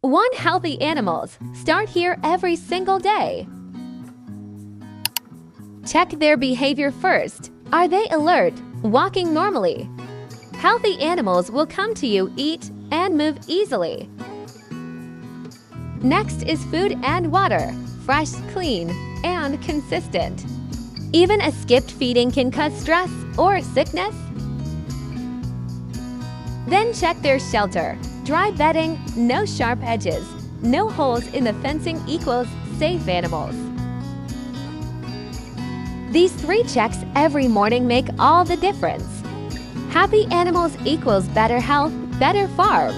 Want healthy animals? Start here every single day. Check their behavior first. Are they alert, walking normally? Healthy animals will come to you, eat, and move easily. Next is food and water, fresh, clean, and consistent. Even a skipped feeding can cause stress or sickness. Then check their shelter. Dry bedding, no sharp edges, no holes in the fencing equals safe animals. These 3 checks every morning make all the difference. Happy animals equals better health, better farm.